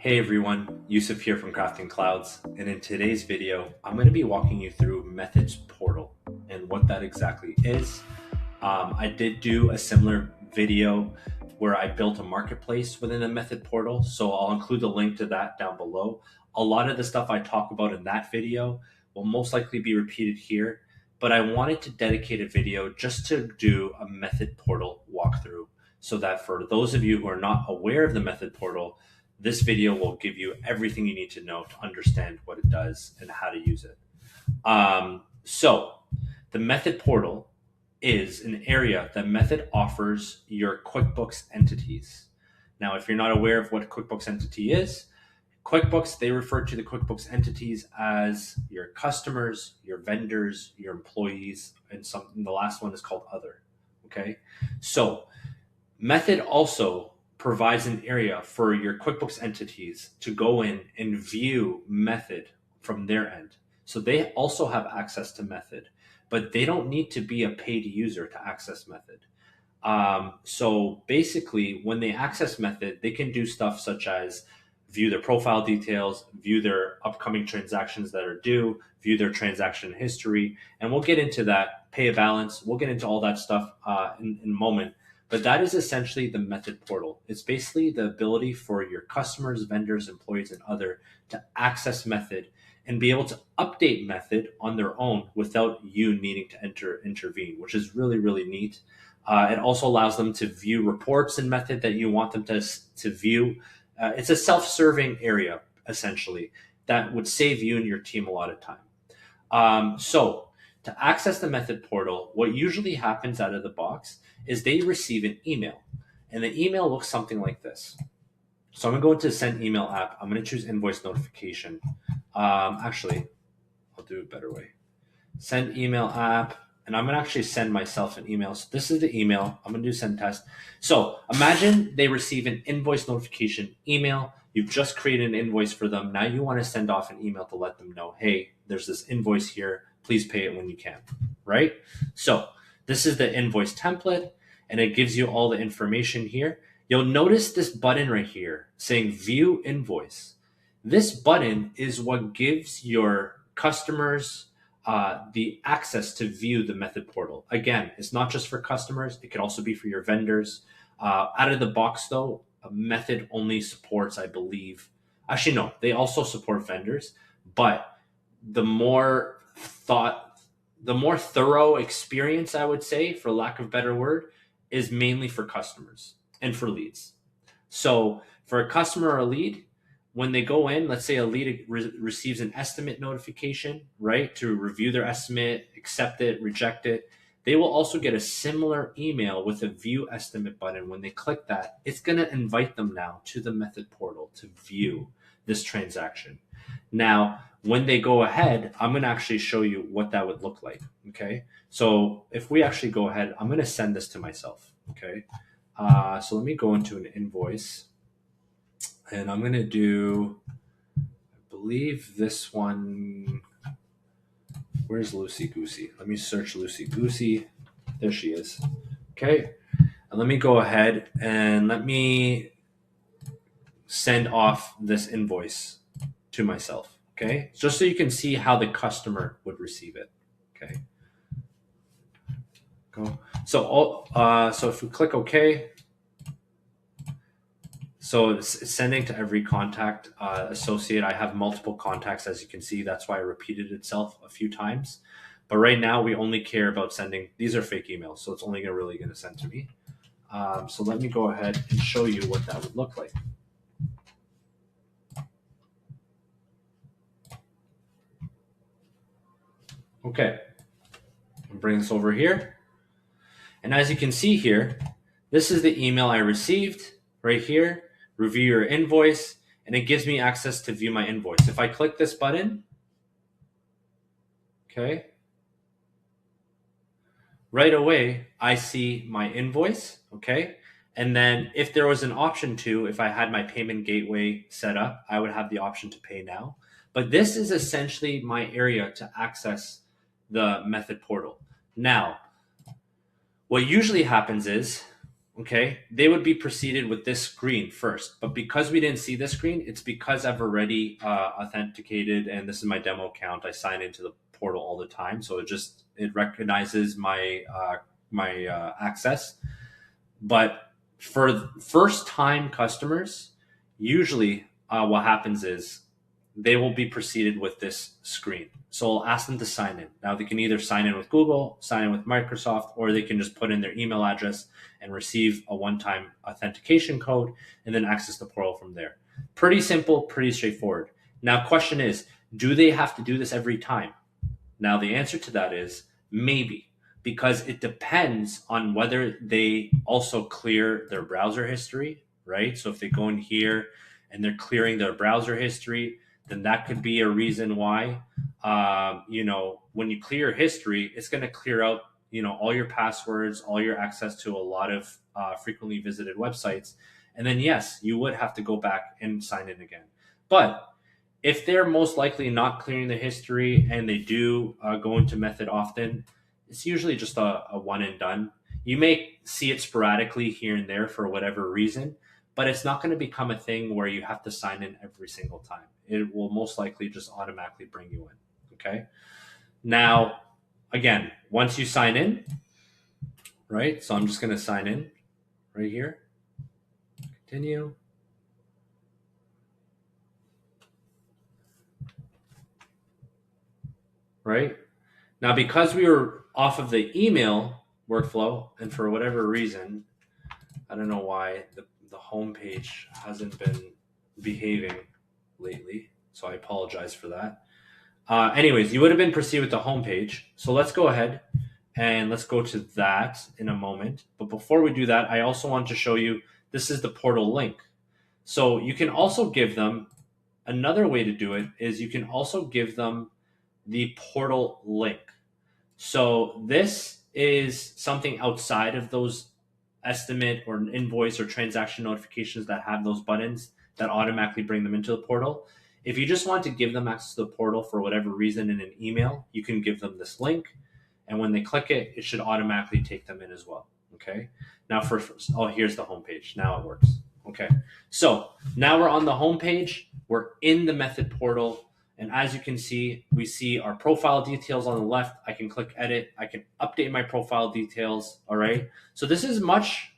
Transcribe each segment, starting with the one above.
Hey everyone, Yousif here from Crafting Clouds, and in today's video, I'm going to be walking you through Methods Portal and what that exactly is. I did do a similar video where I built a marketplace within the Method Portal, so I'll include the link to that down below. A lot of the stuff I talk about in that video will most likely be repeated here, but I wanted to dedicate a video just to do a Method Portal walkthrough so that for those of you who are not aware of the Method Portal, this video will give you everything you need to know to understand what it does and how to use it. So the Method Portal is an area that Method offers your QuickBooks entities. Now, if you're not aware of what QuickBooks entity is, QuickBooks, they refer to the QuickBooks entities as your customers, your vendors, your employees, and the last one is called other. Okay. So Method also provides an area for your QuickBooks entities to go in and view Method from their end. So they also have access to Method, but they don't need to be a paid user to access Method. So basically, when they access Method, they can do stuff such as view their profile details, view their upcoming transactions that are due, view their transaction history, and we'll get into that, pay a balance. We'll get into all that stuff in a moment. But that is essentially the Method Portal. It's basically the ability for your customers, vendors, employees, and other to access Method and be able to update Method on their own without you needing to intervene, which is really, really neat. It also allows them to view reports in Method that you want them to view. It's a self-serving area, essentially, that would save you and your team a lot of time. So to access the Method Portal, what usually happens out of the box is they receive an email, and the email looks something like this. So I'm going to go into the Send Email app. I'm going to choose Invoice Notification. Actually, I'll do it a better way. Send Email app, and I'm going to actually send myself an email. So this is the email. I'm going to do Send Test. So imagine they receive an invoice notification email. You've just created an invoice for them. Now you want to send off an email to let them know, hey, there's this invoice here. Please pay it when you can, right? So this is the invoice template, and it gives you all the information here. You'll notice this button right here saying View Invoice. This button is what gives your customers the access to view the Method Portal. Again, it's not just for customers. It could also be for your vendors. Out of the box, though, Method only supports, I believe. Actually, no, they also support vendors, but the more thorough experience, I would say, for lack of a better word, is mainly for customers and for leads. So for a customer or a lead, when they go in, let's say a lead receives an estimate notification, right, to review their estimate, accept it, reject it, they will also get a similar email with a view estimate button. When they click that, it's going to invite them now to the Method Portal to view this transaction. Now, when they go ahead, I'm going to actually show you what that would look like. Okay. So if we actually go ahead, I'm going to send this to myself. Okay. So let me go into an invoice, and I'm going to do, I believe this one. Where's Lucy Goosey? Let me search Lucy Goosey. There she is. Okay. And let me go ahead and let me send off this invoice to myself. Okay. Just so you can see how the customer would receive it. Okay. Go. So if we click OK, so it's sending to every contact associate. I have multiple contacts, as you can see. That's why I repeated itself a few times. But right now, we only care about sending. These are fake emails, so it's only really going to send to me. So let me go ahead and show you what that would look like. Okay, I'll bring this over here. And as you can see here, this is the email I received right here. Review your invoice, and it gives me access to view my invoice. If I click this button, okay, right away, I see my invoice, okay? And then if there was an option to, if I had my payment gateway set up, I would have the option to pay now. But this is essentially my area to access the Method Portal. Now, what usually happens is, okay, they would be preceded with this screen first. But because we didn't see this screen, it's because I've already authenticated, and this is my demo account. I sign into the portal all the time, so it recognizes my access. But for first time customers, usually what happens is they will be preceded with this screen. So I'll ask them to sign in. Now they can either sign in with Google, sign in with Microsoft, or they can just put in their email address and receive a one-time authentication code and then access the portal from there. Pretty simple, pretty straightforward. Now, question is, do they have to do this every time? Now, the answer to that is maybe, because it depends on whether they also clear their browser history, right? So if they go in here and they're clearing their browser history, then that could be a reason why. When you clear history, it's going to clear out, all your passwords, all your access to a lot of frequently visited websites. And then, yes, you would have to go back and sign in again. But if they're most likely not clearing the history and they do go into Method often, it's usually just a one and done. You may see it sporadically here and there for whatever reason, but it's not going to become a thing where you have to sign in every single time. It will most likely just automatically bring you in. Okay. Now, again, once you sign in, right? So I'm just going to sign in right here. Continue. Right? Now, because we were off of the email workflow, and for whatever reason, I don't know why the home page hasn't been behaving lately, so I apologize for that. Anyways, you would have been proceeded with the home page. So let's go ahead and let's go to that in a moment. But before we do that, I also want to show you, this is the portal link. So you can also give them, another way to do it is you can also give them the portal link. So this is something outside of those estimate or invoice or transaction notifications that have those buttons that automatically bring them into the portal. If you just want to give them access to the portal for whatever reason in an email, you can give them this link. And when they click it, it should automatically take them in as well. Okay. Now here's the home page. Now it works. Okay. So now we're on the home page. We're in the Method portal. And as you can see, we see our profile details on the left. I can click edit. I can update my profile details. All right. So this is much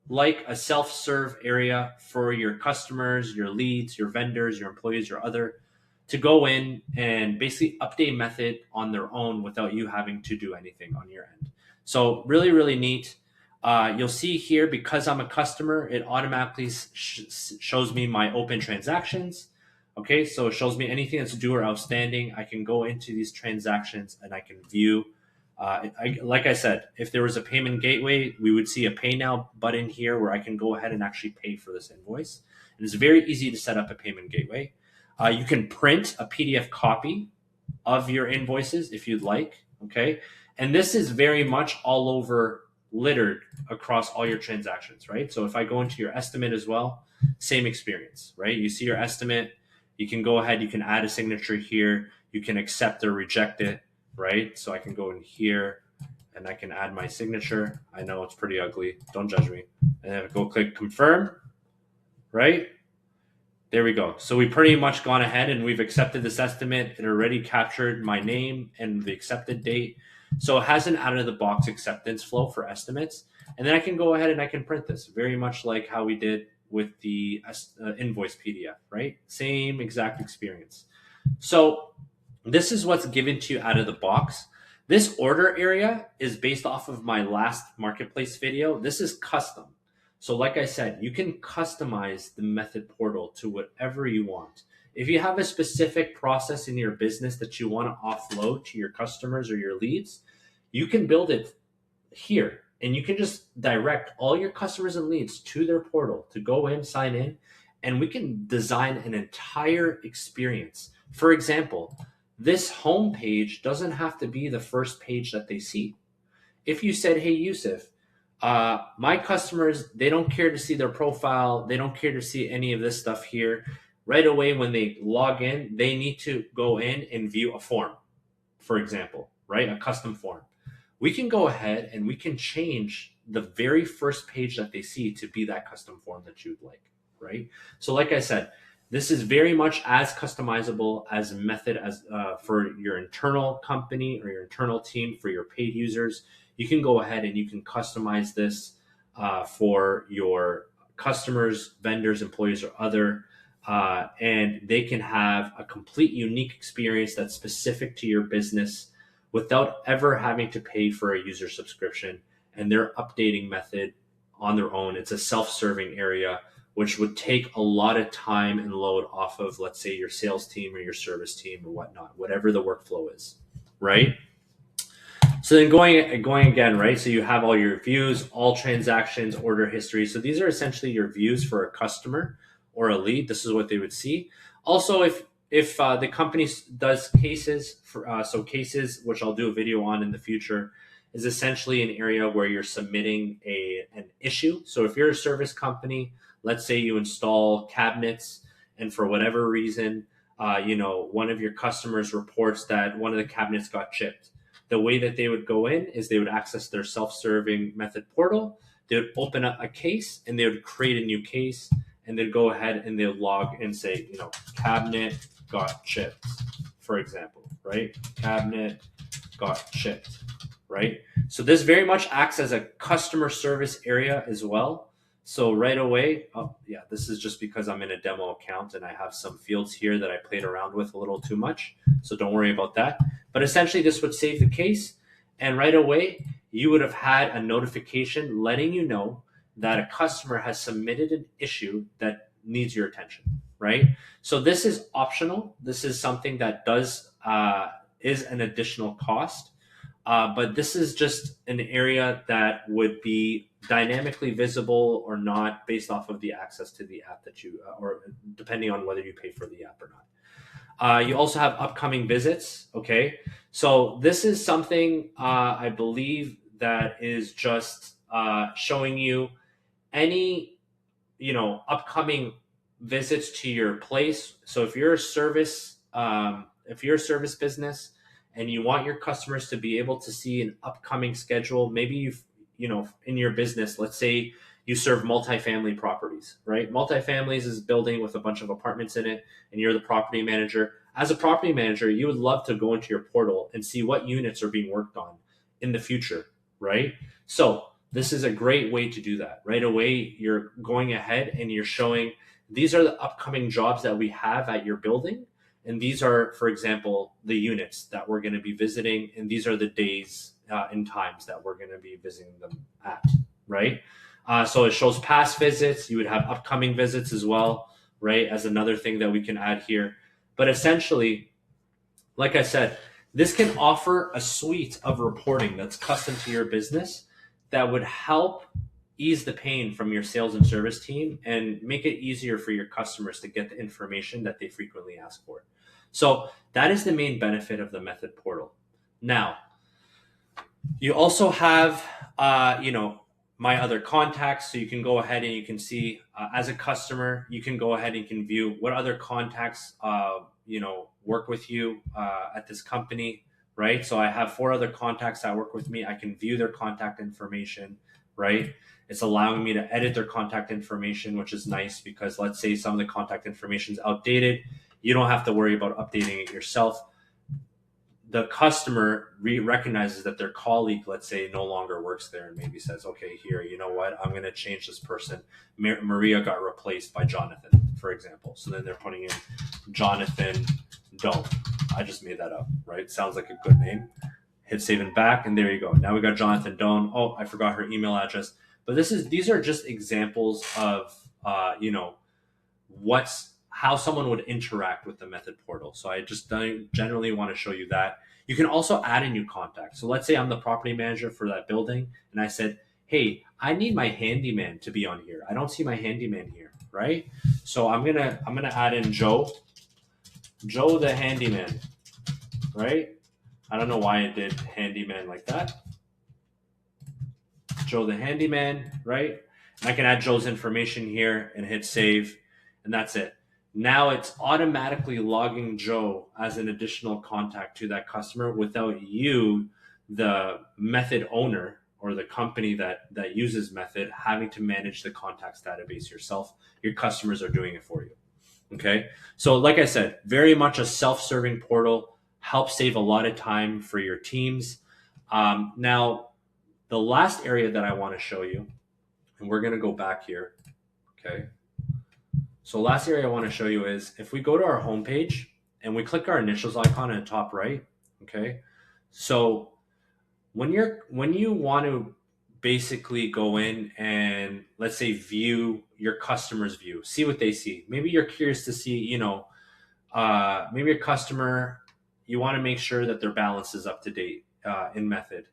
like a self-serve area for your customers, your leads, your vendors, your employees, your other, to go in and basically update Method on their own without you having to do anything on your end. So really, really neat. You'll see here, because I'm a customer, it automatically shows me my open transactions. Okay, so it shows me anything that's due or outstanding. I can go into these transactions and I can view. Like I said, if there was a payment gateway, we would see a pay now button here where I can go ahead and actually pay for this invoice. And it's very easy to set up a payment gateway. You can print a PDF copy of your invoices if you'd like. Okay, and this is very much all over, littered across all your transactions, right? So if I go into your estimate as well, same experience, right? You see your estimate. You can go ahead, you can add a signature here. You can accept or reject it, right? So I can go in here and I can add my signature. I know it's pretty ugly. Don't judge me. And then go click confirm, right? There we go. So we pretty much gone ahead and we've accepted this estimate. It already captured my name and the accepted date. So it has an out of the box acceptance flow for estimates. And then I can go ahead and I can print this, very much like how we did with the invoice PDF, right? Same exact experience. So this is what's given to you out of the box. This order area is based off of my last marketplace video. This is custom. So like I said, you can customize the Method portal to whatever you want. If you have a specific process in your business that you want to offload to your customers or your leads, you can build it here. And you can just direct all your customers and leads to their portal to go in, sign in, and we can design an entire experience. For example, this home page doesn't have to be the first page that they see. If you said, hey, Yousif, my customers, they don't care to see their profile. They don't care to see any of this stuff here. Right away, when they log in, they need to go in and view a form, for example, right? A custom form. We can go ahead and we can change the very first page that they see to be that custom form that you'd like, right? So like I said, this is very much as customizable as Method as for your internal company or your internal team. For your paid users, you can go ahead and you can customize this for your customers, vendors, employees, or other, and they can have a complete unique experience that's specific to your business without ever having to pay for a user subscription. And they're updating Method on their own. It's a self-serving area, which would take a lot of time and load off of, let's say, your sales team or your service team or whatnot, whatever the workflow is, right? So then going again, right? So you have all your views, all transactions, order history. So these are essentially your views for a customer or a lead. This is what they would see. Also, if the company does cases, so cases, which I'll do a video on in the future, is essentially an area where you're submitting an issue. So if you're a service company, let's say you install cabinets, and for whatever reason, one of your customers reports that one of the cabinets got chipped. The way that they would go in is they would access their self-serving Method portal. They would open up a case and they would create a new case, and they'd go ahead and they'll log and say, cabinet got chipped, for example, right? Cabinet got chipped, right? So this very much acts as a customer service area as well. So right away, this is just because I'm in a demo account and I have some fields here that I played around with a little too much. So don't worry about that. But essentially this would save the case. And right away, you would have had a notification letting you know that a customer has submitted an issue that needs your attention, right? So this is optional. This is something that is an additional cost. But this is just an area that would be dynamically visible or not based off of the access to the app that you, or depending on whether you pay for the app or not. You also have upcoming visits. Okay. So this is something I believe that is just showing you any, upcoming visits to your place. So if you're a service business, and you want your customers to be able to see an upcoming schedule, maybe in your business, let's say you serve multifamily properties, right? Multifamilies is a building with a bunch of apartments in it, and you're the property manager. As a property manager, you would love to go into your portal and see what units are being worked on in the future, right? So this is a great way to do that. Right away, you're going ahead and you're showing, these are the upcoming jobs that we have at your building. And these are, for example, the units that we're going to be visiting. And these are the days and times that we're going to be visiting them at, right? So it shows past visits. You would have upcoming visits as well, right? As another thing that we can add here. But essentially, like I said, this can offer a suite of reporting that's custom to your business that would help ease the pain from your sales and service team and make it easier for your customers to get the information that they frequently ask for. So that is the main benefit of the Method portal. Now, you also have, my other contacts. So you can go ahead and you can see as a customer, you can go ahead and you can view what other contacts, work with you at this company, right? So I have 4 other contacts that work with me. I can view their contact information, right? It's allowing me to edit their contact information, which is nice because let's say some of the contact information is outdated. You don't have to worry about updating it yourself. The customer recognizes that their colleague, let's say, no longer works there and maybe says, okay, here, you know what? I'm going to change this person. Maria got replaced by Jonathan, for example. So then they're putting in Jonathan Doe. I just made that up, right? Sounds like a good name. Hit save and back, and there you go. Now we got Jonathan Doan. Oh, I forgot her email address. But these are just examples of how someone would interact with the Method portal. So I just generally want to show you that. You can also add a new contact. So let's say I'm the property manager for that building, and I said, hey, I need my handyman to be on here. I don't see my handyman here, right? So I'm gonna add in Joe the handyman, right? I don't know why I did handyman like that. Joe the handyman, right? And I can add Joe's information here and hit save, and that's it. Now it's automatically logging Joe as an additional contact to that customer without you, the Method owner or the company that uses Method having to manage the contacts database yourself. Your customers are doing it for you. Okay. So like I said, very much a self-serving portal, helps save a lot of time for your teams. Now, the last area that I want to show you, and we're going to go back here. Okay. So last area I want to show you is if we go to our homepage and we click our initials icon in the top right. Okay. So when you want to basically go in and let's say view your customer's view, see what they see. Maybe you're curious to see, maybe your customer, you want to make sure that their balance is up to date in Method.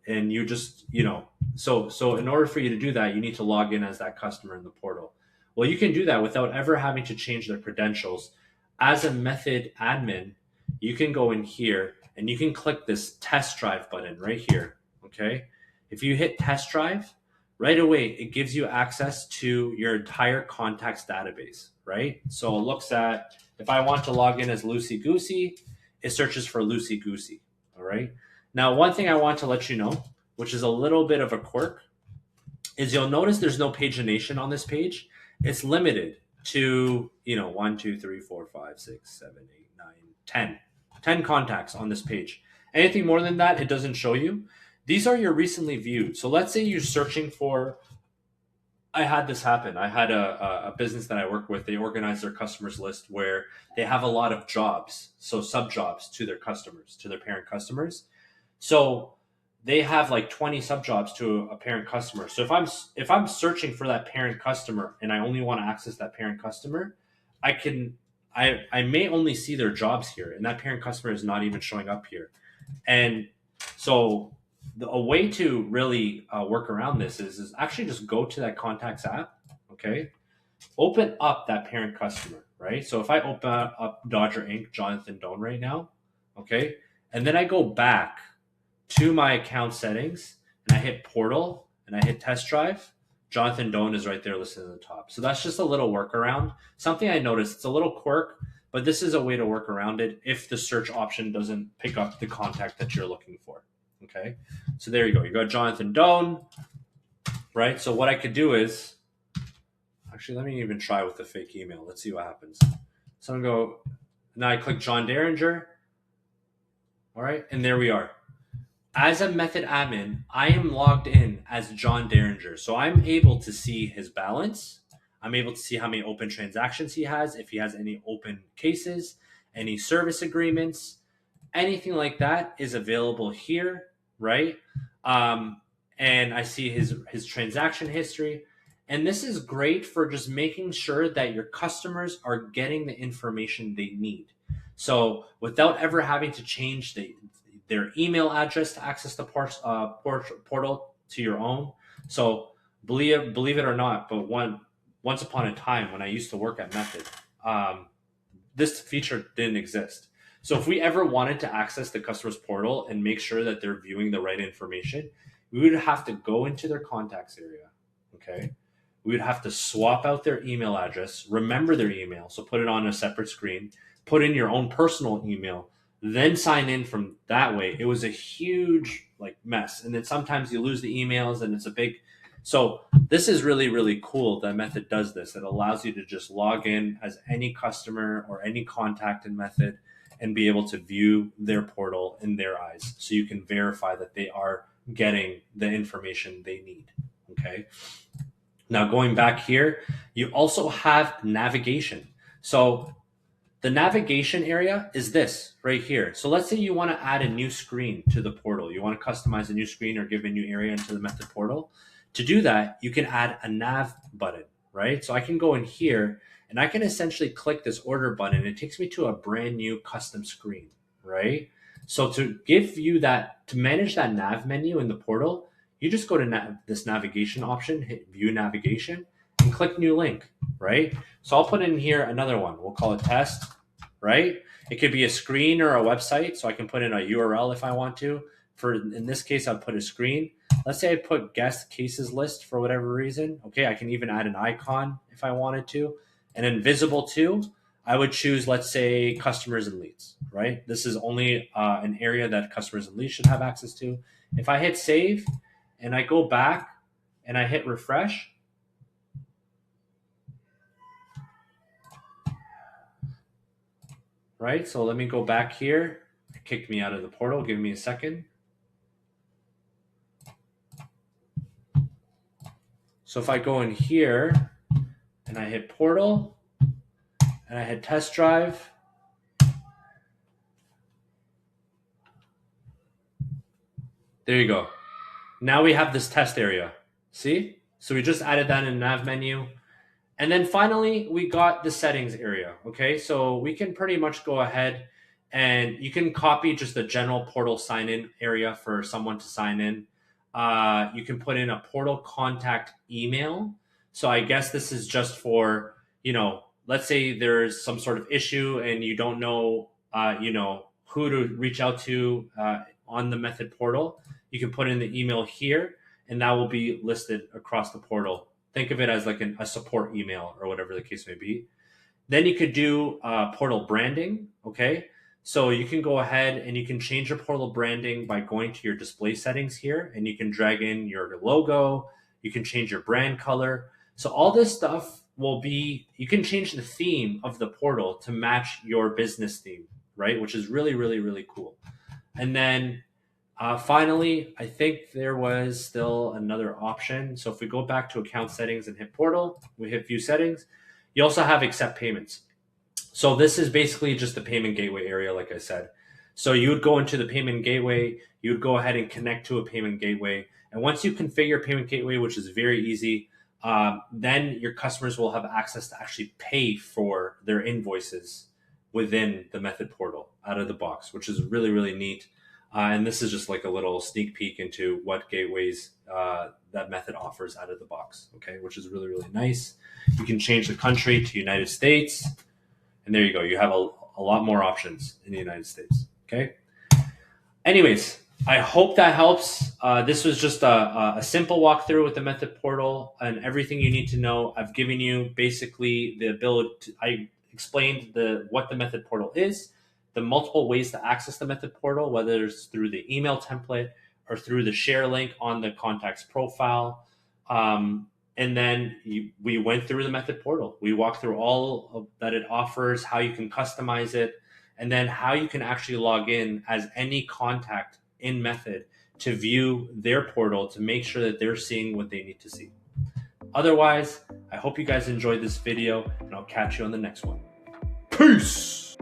And you just, so in order for you to do that, you need to log in as that customer in the portal. Well, you can do that without ever having to change their credentials. As a Method admin, you can go in here and you can click this test drive button right here. Okay. If you hit test drive, right away, it gives you access to your entire contacts database, right? So it looks at, if I want to log in as Loosey Goosey, it searches for Loosey Goosey, all right? Now, one thing I want to let you know, which is a little bit of a quirk, is you'll notice there's no pagination on this page. It's limited to, 1, 2, 3, 4, 5, 6, 7, 8, 9, 10. 10 contacts on this page. Anything more than that, it doesn't show you. These are your recently viewed. So let's say you're searching for, I had this happen. I had a business that I work with. They organize their customers list where they have a lot of jobs, so sub jobs to their customers, to their parent customers. So they have like 20 sub jobs to a parent customer. So if I'm searching for that parent customer and I only want to access that parent customer, I may only see their jobs here, and that parent customer is not even showing up here. And so a way to really work around this is actually just go to that contacts app, okay? Open up that parent customer, right? So if I open up Dodger Inc., Jonathan Doan right now, okay? And then I go back to my account settings and I hit portal and I hit test drive, Jonathan Doan is right there listed at the top. So that's just a little workaround. Something I noticed, it's a little quirk, but this is a way to work around it if the search option doesn't pick up the contact that you're looking for. Okay, so there you go. You got Jonathan Doan, right? So what I could do is, actually, let me even try with the fake email. Let's see what happens. So I'm going to go, now I click John Derringer. All right, and there we are. As a Method admin, I am logged in as John Derringer. So I'm able to see his balance. I'm able to see how many open transactions he has, if he has any open cases, any service agreements, anything like that is available here, right? And I see his transaction history. And this is great for just making sure that your customers are getting the information they need. So without ever having to change their email address to access the portal to your own. So believe it or not, but once upon a time when I used to work at Method, this feature didn't exist. So if we ever wanted to access the customer's portal and make sure that they're viewing the right information, we would have to go into their contacts area, okay? We would have to swap out their email address, remember their email, so put it on a separate screen, put in your own personal email, then sign in from that way. It was a huge mess. And then sometimes you lose the emails and it's a big, so this is really, really cool that Method does this. It allows you to just log in as any customer or any contact in Method and be able to view their portal in their eyes. So you can verify that they are getting the information they need, okay? Now going back here, you also have navigation. So the navigation area is this right here. So let's say you want to add a new screen to the portal. You want to customize a new screen or give a new area into the Method portal. To do that, you can add a nav button, right? So I can go in here and I can essentially click this order button. It takes me to a brand new custom screen, right? So to give you that, to manage that nav menu in the portal, you just go to this navigation option, hit view navigation, and click new link, right? So I'll put in here another one. We'll call it test, right? It could be a screen or a website. So I can put in a URL if I want to. In this case, I'll put a screen. Let's say I put guest cases list for whatever reason. Okay, I can even add an icon if I wanted to. And then visible to, I would choose, let's say, customers and leads, right? This is only an area that customers and leads should have access to. If I hit save, and I go back and I hit refresh, right? So let me go back here. It kicked me out of the portal. Give me a second. So if I go in here and I hit portal and I hit test drive, there you go. Now we have this test area. See? So we just added that in the nav menu. And then finally, we got the settings area. Okay, so we can pretty much go ahead and you can copy just the general portal sign in area for someone to sign in. You can put in a portal contact email. So I guess this is just for, let's say there's some sort of issue and you don't know, who to reach out to on the Method portal. You can put in the email here and that will be listed across the portal. Think of it as like a support email or whatever the case may be. Then you could do portal branding. Okay. So you can go ahead and you can change your portal branding by going to your display settings here and you can drag in your logo. You can change your brand color. So all this stuff will be, you can change the theme of the portal to match your business theme, right? Which is really, really, really cool. And then finally, I think there was still another option. So if we go back to account settings and hit portal, we hit view settings. You also have accept payments. So this is basically just the payment gateway area, like I said. So you would go into the payment gateway, you would go ahead and connect to a payment gateway. And once you configure payment gateway, which is very easy, then your customers will have access to actually pay for their invoices within the Method portal out of the box, which is really, really neat. And this is just like a little sneak peek into what gateways that Method offers out of the box, okay, which is really, really nice. You can change the country to United States. And there you go. You have a lot more options in the United States, okay? Anyways, I hope that helps. This was just a simple walkthrough with the Method portal and everything you need to know. I've given you basically the ability I explained what the Method portal is, the multiple ways to access the Method portal, whether it's through the email template or through the share link on the contact's profile. And then we went through the Method portal. We walked through all that it offers, how you can customize it, and then how you can actually log in as any contact in Method to view their portal to make sure that they're seeing what they need to see. Otherwise, I hope you guys enjoyed this video, and I'll catch you on the next one. Peace!